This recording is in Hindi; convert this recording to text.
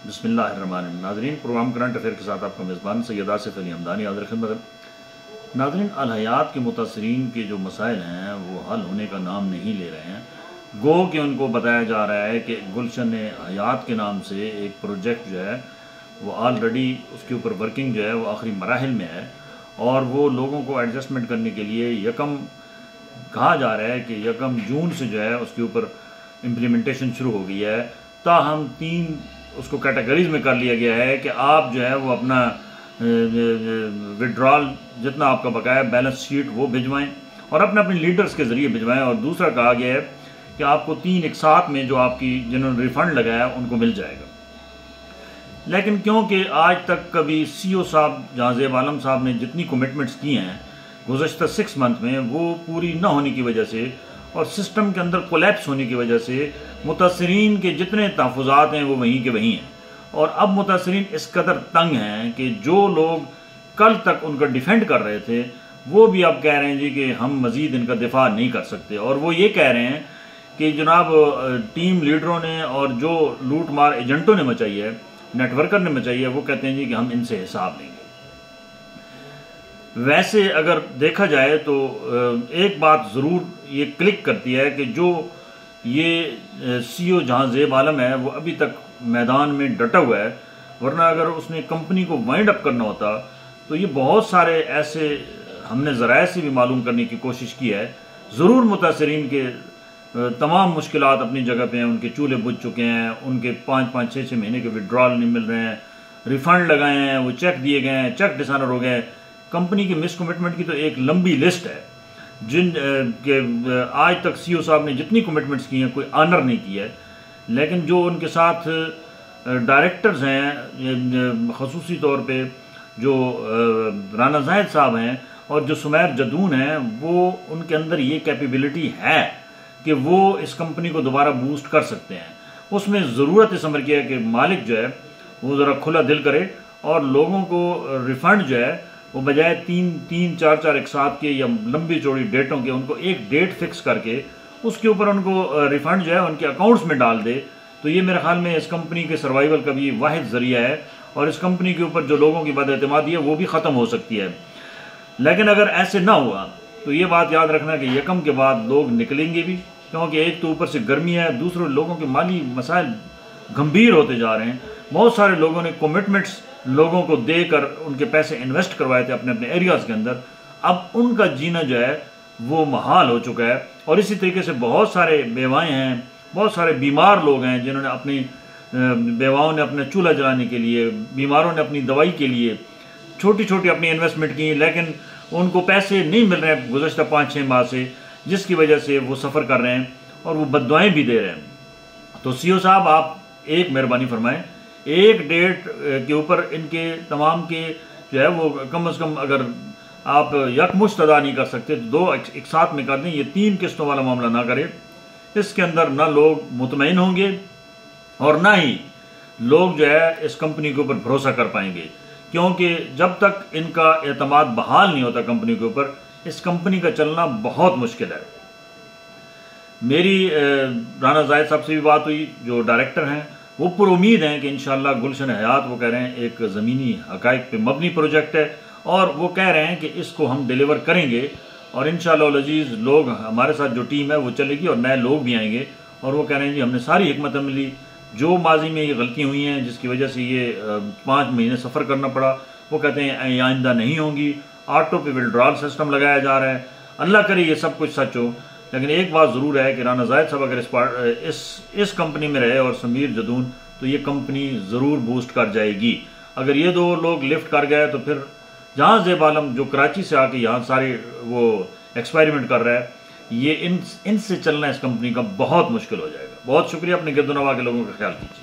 बिस्मिल्लाहिर्रहमानिर्रहीम। नाज़रीन, प्रोग्राम करंट अफेयर के साथ आपका मेज़बान सैयद आसिफ अली हमदानी हाज़िर खिदमत है। नाज़रीन, अल-हयात के मुतासरीन के जो मसाइल हैं वो हल होने का नाम नहीं ले रहे हैं। गो कि उनको बताया जा रहा है कि गुलशन हयात के नाम से एक प्रोजेक्ट जो है वो ऑलरेडी उसके ऊपर वर्किंग जो है वो आखिरी मराहिल में है और वो लोगों को एडजस्टमेंट करने के लिए यकम कहा जा रहा है कि 1 जून से जो है उसके ऊपर इम्प्लीमेंटेशन शुरू हो गई है। ताहम 3 उसको कैटेगरीज में कर लिया गया है कि आप जो है वो अपना विड्रॉल जितना आपका बकाया बैलेंस शीट वो भिजवाएं और अपने अपने लीडर्स के ज़रिए भिजवाएं। और दूसरा कहा गया है कि आपको 3 एक साथ में जो आपकी जिन्होंने रिफंड लगाया उनको मिल जाएगा। लेकिन क्योंकि आज तक कभी सीओ साहब जहांजेब आलम साहब ने जितनी कमिटमेंट्स की हैं गुज़श्ता 6 मंथ में वो पूरी न होने की वजह से और सिस्टम के अंदर कोलैप्स होने की वजह से मुतासरीन के जितने तहफ़्फ़ुज़ात हैं वो वहीं के वहीं हैं। और अब मुतासरीन इस कदर तंग हैं कि जो लोग कल तक उनका डिफेंड कर रहे थे वो भी अब कह रहे हैं जी कि हम मज़ीद इनका दिफा नहीं कर सकते। और वो ये कह रहे हैं कि जनाब टीम लीडरों ने और जो लूट मार एजेंटों ने मचाई है, नेटवर्कर ने मचाई है, वो कहते हैं जी कि हम इनसे हिसाब लेंगे। वैसे अगर देखा जाए तो एक बात ज़रूर ये क्लिक करती है कि जो ये सीईओ जहांजेब आलम है वो अभी तक मैदान में डटा हुआ है, वरना अगर उसने कंपनी को वाइंड अप करना होता तो ये बहुत सारे ऐसे हमने ज़राए से भी मालूम करने की कोशिश की है। ज़रूर मुतासरीन के तमाम मुश्किलात अपनी जगह पे हैं, उनके चूल्हे बुझ चुके हैं, उनके 5-5, 6-6 महीने के विड्रॉल नहीं मिल रहे हैं, रिफंड लगाए हैं, वो चेक दिए गए हैं, चेक डिसऑनर हो गए। कंपनी की मिस कमिटमेंट की तो एक लंबी लिस्ट है जिन के आज तक सीईओ साहब ने जितनी कमिटमेंट्स की हैं कोई ऑनर नहीं किया है। लेकिन जो उनके साथ डायरेक्टर्स हैं खसूसी तौर पे जो राना जाहिद साहब हैं और जो सुमैर जदून हैं, वो उनके अंदर ये कैपेबिलिटी है कि वो इस कंपनी को दोबारा बूस्ट कर सकते हैं। उसमें ज़रूरत इस अमर की है कि मालिक जो है वो ज़रा खुला दिल करे और लोगों को रिफंड जो है वो बजाय 3-4 एक साथ के या लंबी चौड़ी डेटों के उनको एक डेट फिक्स करके उसके ऊपर उनको रिफंड जो है उनके अकाउंट्स में डाल दे। तो ये मेरे ख्याल में इस कंपनी के सर्वाइवल का भी वाहिद जरिया है और इस कंपनी के ऊपर जो लोगों की बदएतमादी है वो भी ख़त्म हो सकती है। लेकिन अगर ऐसे ना हुआ तो ये बात याद रखना कि यकम के बाद लोग निकलेंगे भी, क्योंकि एक तो ऊपर से गर्मी है, दूसरे लोगों के माली मसाइल गंभीर होते जा रहे हैं। बहुत सारे लोगों ने कमिटमेंट्स लोगों को देकर उनके पैसे इन्वेस्ट करवाए थे अपने अपने एरियाज़ के अंदर, अब उनका जीना जो है वो महाल हो चुका है। और इसी तरीके से बहुत सारे बेवाएँ हैं, बहुत सारे बीमार लोग हैं जिन्होंने अपनी बेवाओं ने अपना चूल्हा जलाने के लिए, बीमारों ने अपनी दवाई के लिए छोटी छोटी अपनी इन्वेस्टमेंट की, लेकिन उनको पैसे नहीं मिल रहे हैं गुज़श्ता 5-6 माह से, जिसकी वजह से वो सफ़र कर रहे हैं और वो बद्दुआएं भी दे रहे हैं। तो सीईओ साहब आप एक मेहरबानी फरमाएं, एक डेट के ऊपर इनके तमाम के जो है वो कम से कम अगर आप यकमुश्त अदा नहीं कर सकते तो 2 एक साथ में कर दें। ये 3 किस्तों वाला मामला ना करें, इसके अंदर ना लोग मुतमईन होंगे और ना ही लोग जो है इस कंपनी के ऊपर भरोसा कर पाएंगे, क्योंकि जब तक इनका एतमाद बहाल नहीं होता कंपनी के ऊपर, इस कंपनी का चलना बहुत मुश्किल है। मेरी राना जाहिद साहब से भी बात हुई जो डायरेक्टर हैं, वो पुर उम्मीद हैं कि इंशाल्लाह गुलशन हयात वो कह रहे हैं एक ज़मीनी हकाइक पे मबनी प्रोजेक्ट है और वो कह रहे हैं कि इसको हम डिलीवर करेंगे और इंशाल्लाह अज़ीज़ लोग हमारे साथ जो टीम है वो चलेगी और नए लोग भी आएंगे। और वो कह रहे हैं जी हमने सारी हिकमत अमली जो माजी में ये गलतियाँ हुई हैं जिसकी वजह से ये 5 महीने सफ़र करना पड़ा, वो कहते हैं ये आइंदा नहीं होंगी। ऑटो पे विड्रॉल सिस्टम लगाया जा रहा है, अल्लाह करे ये सब कुछ सच हो। लेकिन एक बात ज़रूर है कि राना जाहिद साहब अगर इस कंपनी में रहे और समीर जदून, तो ये कंपनी ज़रूर बूस्ट कर जाएगी। अगर ये 2 लोग लिफ्ट कर गए तो फिर जहांजेब आलम जो कराची से आके यहाँ सारे वो एक्सपेरिमेंट कर रहा है, ये इनसे चलना इस कंपनी का बहुत मुश्किल हो जाएगा। बहुत शुक्रिया, अपने गिरदोनवा के लोगों का ख्याल कीजिए।